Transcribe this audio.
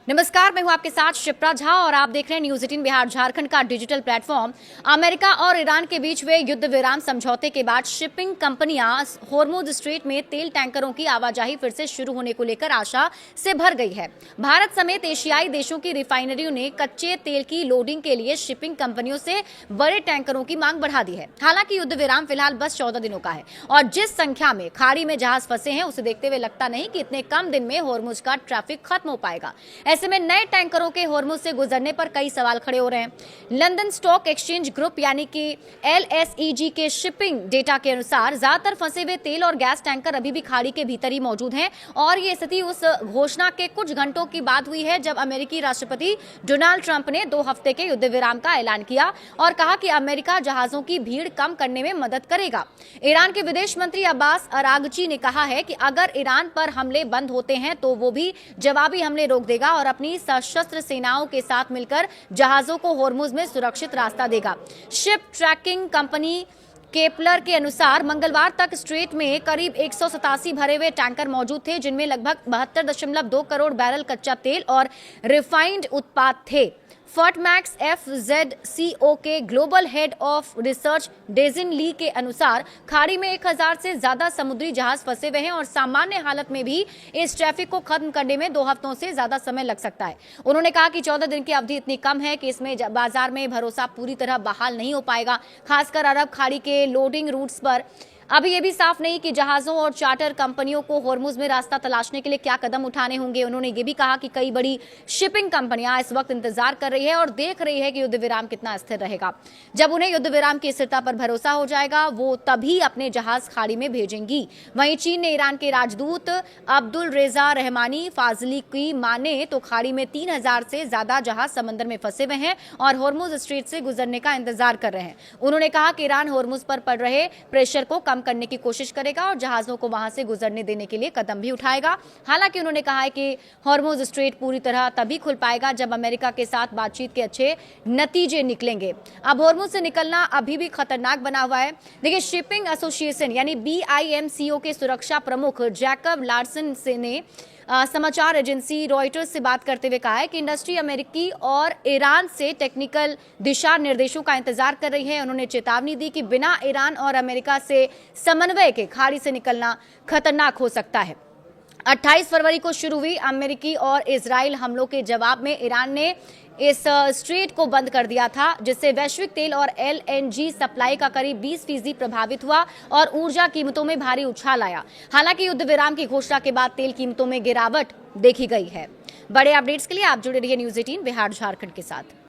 नमस्कार, मैं हूं आपके साथ शिप्रा झा और आप देख रहे हैं न्यूज 18 बिहार झारखंड का डिजिटल प्लेटफॉर्म। अमेरिका और ईरान के बीच हुए युद्ध विराम समझौते के बाद शिपिंग कंपनियां होर्मुज स्ट्रेट में तेल टैंकरों की आवाजाही फिर से शुरू होने को लेकर आशा से भर गई है। भारत समेत एशियाई देशों की रिफाइनरियों ने कच्चे तेल की लोडिंग के लिए शिपिंग कंपनियों से बड़े टैंकरों की मांग बढ़ा दी है। हालांकि युद्ध विराम फिलहाल बस 14 दिनों का है और जिस संख्या में खाड़ी में जहाज फंसे हैं उसे देखते हुए लगता नहीं कि इतने कम दिन में होर्मुज का ट्रैफिक खत्म हो पाएगा। ऐसे में नए टैंकरों के होर्मुज से गुजरने पर कई सवाल खड़े हो रहे हैं। लंदन स्टॉक एक्सचेंज ग्रुप यानी कि LSEG के शिपिंग डेटा के अनुसार ज्यादातर फंसे हुए तेल और गैस टैंकर अभी भी खाड़ी के भीतर ही मौजूद हैं और ये स्थिति उस घोषणा के कुछ घंटों की बाद हुई है जब अमेरिकी राष्ट्रपति डोनाल्ड ट्रंप ने 2 हफ्ते के युद्ध विराम का ऐलान किया और कहा कि अमेरिका जहाजों की भीड़ कम करने में मदद करेगा। ईरान के विदेश मंत्री अब्बास अरागची ने कहा है कि अगर ईरान पर हमले बंद होते हैं तो वो भी जवाबी हमले रोक देगा और अपनी सशस्त्र सेनाओं के साथ मिलकर जहाजों को होर्मुज में सुरक्षित रास्ता देगा। शिप ट्रैकिंग कंपनी केपलर के अनुसार मंगलवार तक स्ट्रेट में करीब 187 भरे हुए टैंकर मौजूद थे जिनमें लगभग 72.2 करोड़ बैरल कच्चा तेल और रिफाइंड उत्पाद थे। फर्टमैक्स FZCO के ग्लोबल हेड ऑफ रिसर्च डेजिन ली के अनुसार खाड़ी में 1000 से ज्यादा समुद्री जहाज फंसे हुए हैं और सामान्य हालत में भी इस ट्रैफिक को खत्म करने में 2 हफ्तों से ज्यादा समय लग सकता है। उन्होंने कहा कि 14 दिन की अवधि इतनी कम है कि इसमें बाजार में भरोसा पूरी तरह बहाल नहीं हो पाएगा। खासकर अरब खाड़ी के लोडिंग रूट्स पर अभी ये भी साफ नहीं कि जहाजों और चार्टर कंपनियों को होर्मुज में रास्ता तलाशने के लिए क्या कदम उठाने होंगे। उन्होंने ये भी कहा कि कई बड़ी शिपिंग कंपनियां इस वक्त इंतजार कर रही है और देख रही है कि युद्ध विराम कितना स्थिर रहेगा। जब उन्हें युद्ध विराम की स्थिरता पर भरोसा हो जाएगा वो तभी अपने जहाज खाड़ी में भेजेंगी। वहीं चीन ने ईरान के राजदूत अब्दुल रेजा रहमानी फाजली की माने तो खाड़ी में 3000 से ज्यादा जहाज समंदर में फंसे हुए हैं और होर्मुज स्ट्रेट से गुजरने का इंतजार कर रहे हैं। उन्होंने कहा कि ईरान होर्मुज पर पड़ रहे प्रेशर को कम करने की कोशिश करेगा और जहाजों को वहां से गुजरने देने के लिए कदम भी उठाएगा। हालांकि उन्होंने कहा है कि होर्मुज स्ट्रेट पूरी तरह तभी खुल पाएगा जब अमेरिका के साथ बातचीत के अच्छे नतीजे निकलेंगे। अब होर्मुज से निकलना अभी भी खतरनाक बना हुआ है। देखिए, शिपिंग एसोसिएशन यानी BIMCO के सुरक्षा प्रमुख जैकब लार्सन ने समाचार एजेंसी रॉयटर्स से बात करते हुए कहा है कि इंडस्ट्री अमेरिकी और ईरान से टेक्निकल दिशा निर्देशों का इंतजार कर रही है। उन्होंने चेतावनी दी कि बिना ईरान और अमेरिका से समन्वय के खाड़ी से निकलना खतरनाक हो सकता है। 28 फरवरी को शुरू हुई अमेरिकी और इजराइल हमलों के जवाब में ईरान ने इस स्ट्रेट को बंद कर दिया था जिससे वैश्विक तेल और LNG सप्लाई का करीब 20% प्रभावित हुआ और ऊर्जा कीमतों में भारी उछाल आया। हालांकि युद्ध विराम की घोषणा के बाद तेल कीमतों में गिरावट देखी गई है। बड़े अपडेट्स के लिए आप जुड़े रहिए न्यूज 18 बिहार झारखंड के साथ।